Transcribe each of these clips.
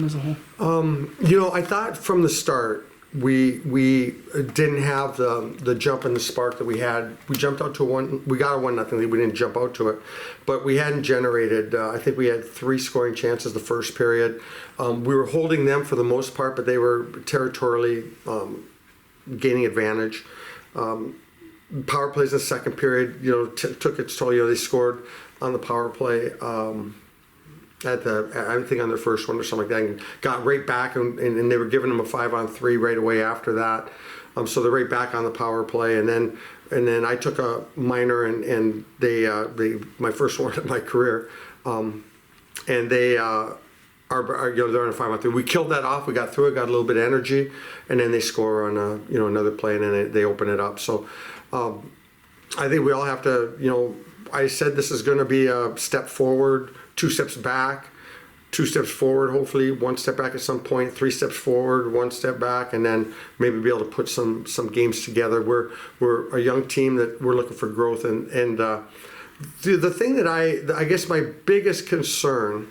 as a whole? I thought from the start we didn't have the jump and the spark that we had. We jumped out to we got a 1-0 lead. We didn't jump out to it, but we hadn't generated. I think we had 3 scoring chances the first period. We were holding them for the most part, but they were territorially gaining advantage. Power plays in the second period, took its toll. They scored on the power play. I think on their first one or something like that, and got right back, and they were giving them a 5-on-3 right away after that. So they're right back on the power play, and then I took a minor, and they my first one in my career, and they are they're on a 5-on-3. We killed that off. We got through it, got a little bit of energy, and then they score on another play, and then they open it up. So I think we all have to I said this is going to be a step forward, 2 steps back, 2 steps forward, hopefully 1 step back at some point, 3 steps forward, 1 step back, and then maybe be able to put some games together. We're a young team that we're looking for growth, and the thing that I guess my biggest concern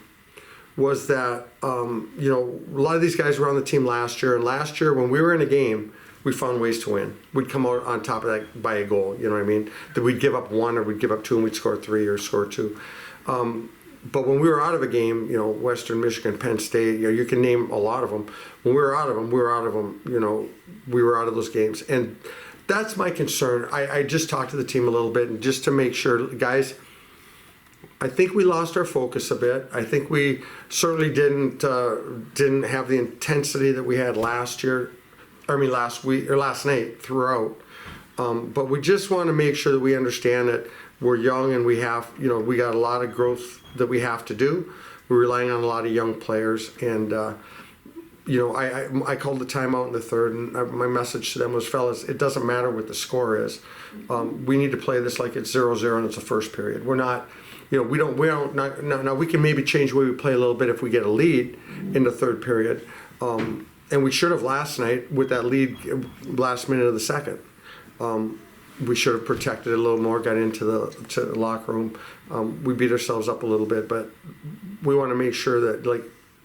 was that a lot of these guys were on the team last year, and last year when we were in a game, we found ways to win. We'd come out on top of that by a goal, you know what I mean? That we'd give up 1 or we'd give up 2 and we'd score 3 or score 2. But when we were out of a game, Western Michigan, Penn State, you can name a lot of them. When we were out of them, we were out of them, we were out of those games. And that's my concern. I just talked to the team a little bit, and just to make sure, guys, I think we lost our focus a bit. I think we certainly didn't have the intensity that we had last night throughout. But we just want to make sure that we understand that we're young, and we have, we got a lot of growth that we have to do. We're relying on a lot of young players, and I called the timeout in the third, and my message to them was, fellas, it doesn't matter what the score is. We need to play this like it's 0-0 and it's the first period. We're not, now we can maybe change the way we play a little bit if we get a lead in the third period. And we should have last night with that lead last minute of the second. We should have protected it a little more, got into the locker room. We beat ourselves up a little bit, but we want to make sure that,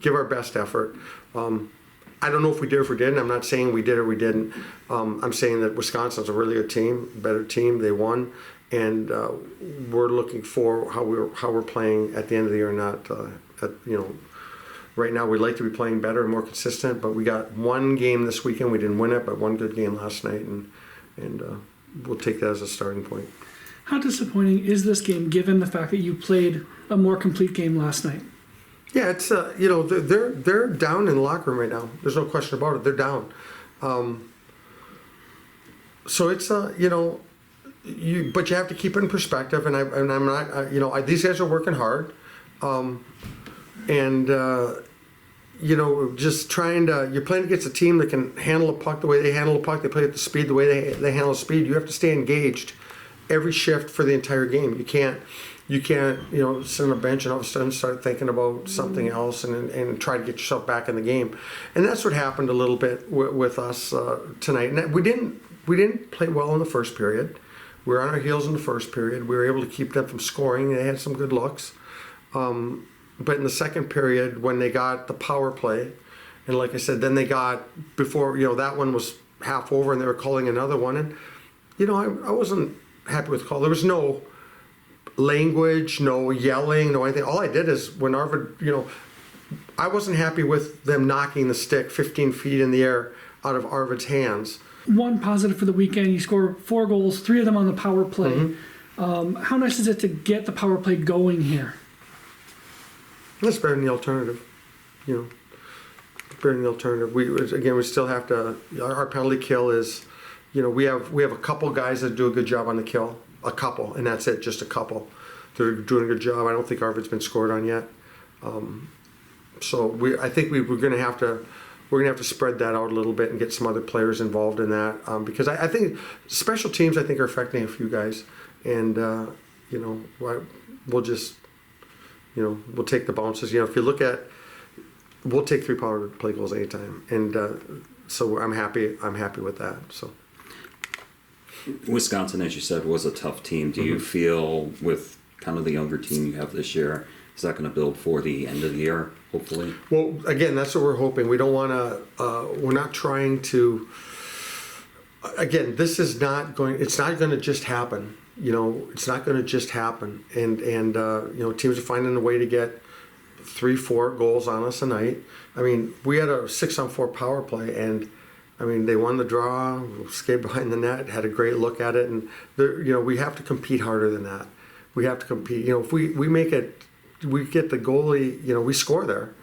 give our best effort. I don't know if we did or if we didn't. I'm not saying we did or we didn't. I'm saying that Wisconsin's a really good team, better team. They won, and we're looking for how we're playing at the end of the year. Not right now we'd like to be playing better and more consistent. But we got 1 game this weekend. We didn't win it, but 1 good game last night, and we'll take that as a starting point. How disappointing is this game, given the fact that you played a more complete game last night? Yeah, it's they're down in the locker room right now. There's no question about it. They're down. So it's but you have to keep it in perspective. And I'm not these guys are working hard, just trying to. You're playing against a team that can handle a puck the way they handle a puck. They play at the speed the way they handle speed. You have to stay engaged every shift for the entire game. You can't sit on a bench and all of a sudden start thinking about something else and try to get yourself back in the game. And that's what happened a little bit with us tonight. And we didn't play well in the first period. We were on our heels in the first period. We were able to keep them from scoring. They had some good looks. But in the second period, when they got the power play, and like I said, then they got, before, that one was half over and they were calling another one. And, I wasn't happy with the call. There was no language, no yelling, no anything. All I did is when Arvid, I wasn't happy with them knocking the stick 15 feet in the air out of Arvid's hands. One positive for the weekend, you scored 4 goals, 3 of them on the power play. Mm-hmm. How nice is it to get the power play going here? That's better than the alternative, better than the alternative. We still have to, our penalty kill is, we have a couple guys that do a good job on the kill. A couple, and that's it, just a couple. They're doing a good job. I don't think Arvid's been scored on yet. I think we're going to have to spread that out a little bit and get some other players involved in that, because I think special teams are affecting a few guys, and we'll just we'll take the bounces. If you look at, we'll take 3 power play goals anytime, and so I'm happy with that. So. Wisconsin, as you said, was a tough team. Do you feel, with kind of the younger team you have this year, is that going to build for the end of the year, hopefully? Well, again, that's what we're hoping. We don't want to. We're not trying to. Again, this is not going. It's not going to just happen. It's not going to just happen. And teams are finding a way to get 3-4 goals on us a night. I mean, we had a 6-on-4 power play, and I mean, they won the draw, skated behind the net, had a great look at it, and we have to compete harder than that. We have to compete. If we make it, we get the goalie. We score there,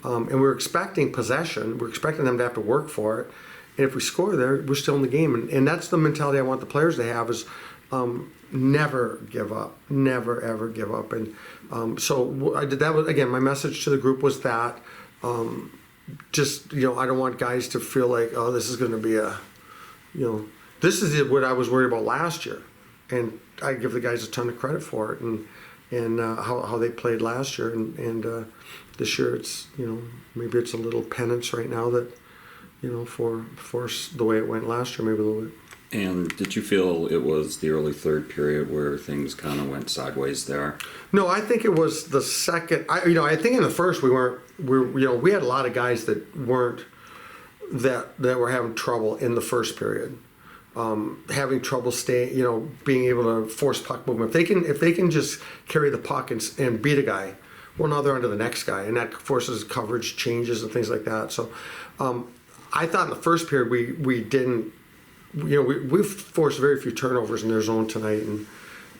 and we're expecting possession. We're expecting them to have to work for it. And if we score there, we're still in the game. And that's the mentality I want the players to have is never give up. Never, ever give up. And so I did that. Again, my message to the group was that I don't want guys to feel like, oh, this is going to be this is what I was worried about last year. And I give the guys a ton of credit for it and how they played last year. And this year it's, maybe it's a little penance right now that, for the way it went last year, maybe a little bit. And did you feel it was the early third period where things kind of went sideways there? No, I think it was the second. I think in the first we had a lot of guys that weren't that were having trouble in the first period, having trouble staying, being able to force puck movement. If they can just carry the puck and beat a guy, well, now they're onto the next guy, and that forces coverage changes and things like that. So. I thought in the first period we didn't, we forced very few turnovers in their zone tonight, and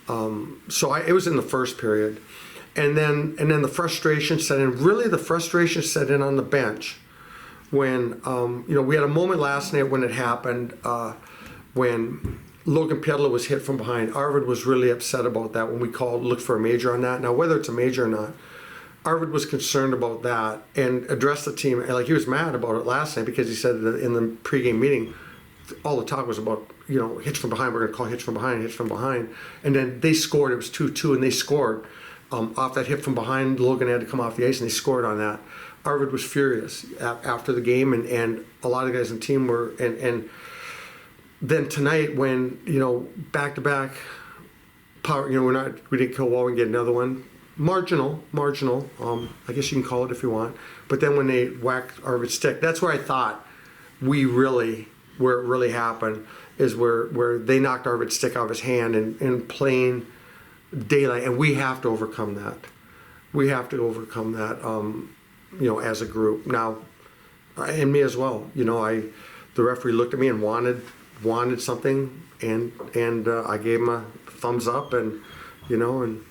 it was in the first period, and then the frustration set in. Really, the frustration set in on the bench when we had a moment last night when it happened when Logan Pedler was hit from behind. Arvid was really upset about that when we looked for a major on that. Now, whether it's a major or not. Arvid was concerned about that and addressed the team. Like, he was mad about it last night because he said that in the pregame meeting, all the talk was about, hits from behind. We're going to call hits from behind. And then they scored. It was 2-2, and they scored off that hit from behind. Logan had to come off the ice, and they scored on that. Arvid was furious after the game, and a lot of guys in the team were. And then tonight, when back-to-back power, we didn't kill Wall and get another one. Marginal. I guess you can call it if you want. But then when they whacked Arvid's stick, that's where I thought where it really happened is where they knocked Arvid's stick out of his hand in plain daylight, and we have to overcome that. We have to overcome that, as a group. Now, and me as well. The referee looked at me and wanted something, and I gave him a thumbs up, and and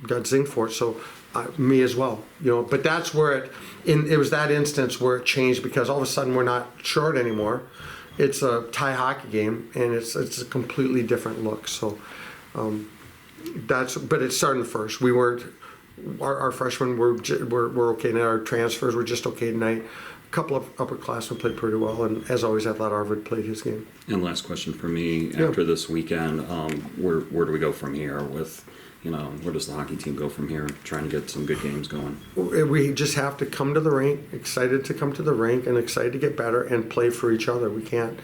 got zinged for it. So me as well, but that's where it was that instance where it changed, because all of a sudden we're not short anymore. It's a tie hockey game, and it's a completely different look. So but it started in the first. We weren't, our freshmen were okay tonight. Our transfers were just okay tonight. A couple of upperclassmen played pretty well, and as always, I thought Arvid played his game. And last question for me, after this weekend, where do we go from here with, where does the hockey team go from here, trying to get some good games going? We just have to come to the rink, excited to come to the rink, and excited to get better and play for each other. We can't.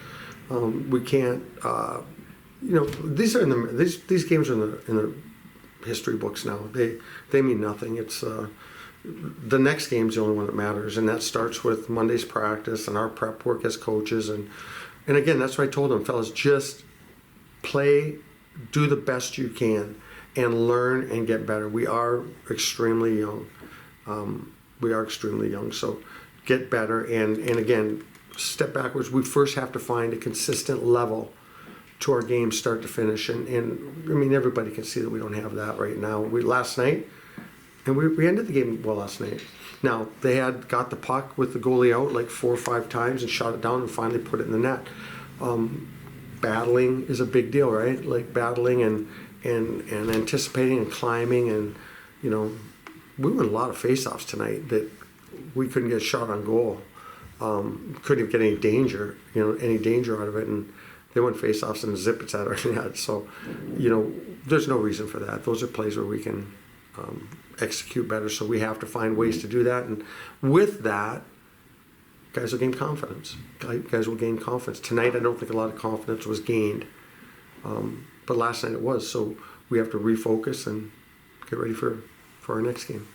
These games are in the history books now. They mean nothing. It's the next game's the only one that matters, and that starts with Monday's practice and our prep work as coaches. And again, that's what I told them, fellas, just play, do the best you can, and learn and get better. We are extremely young. So get better, and again, step backwards. We first have to find a consistent level to our game, start to finish. And I mean, everybody can see that we don't have that right now. Last night, and we ended the game well last night. Now, they had got the puck with the goalie out like 4 or 5 times and shot it down and finally put it in the net. Battling is a big deal, right? Like battling and anticipating and climbing, and we won a lot of face-offs tonight that we couldn't get a shot on goal. Couldn't even get any danger out of it, and they won face-offs and zip it's at our net. So, there's no reason for that. Those are plays where we can execute better. So we have to find ways to do that, and with that, guys will gain confidence. Guys will gain confidence. Tonight, I don't think a lot of confidence was gained, but last night it was. So we have to refocus and get ready for our next game.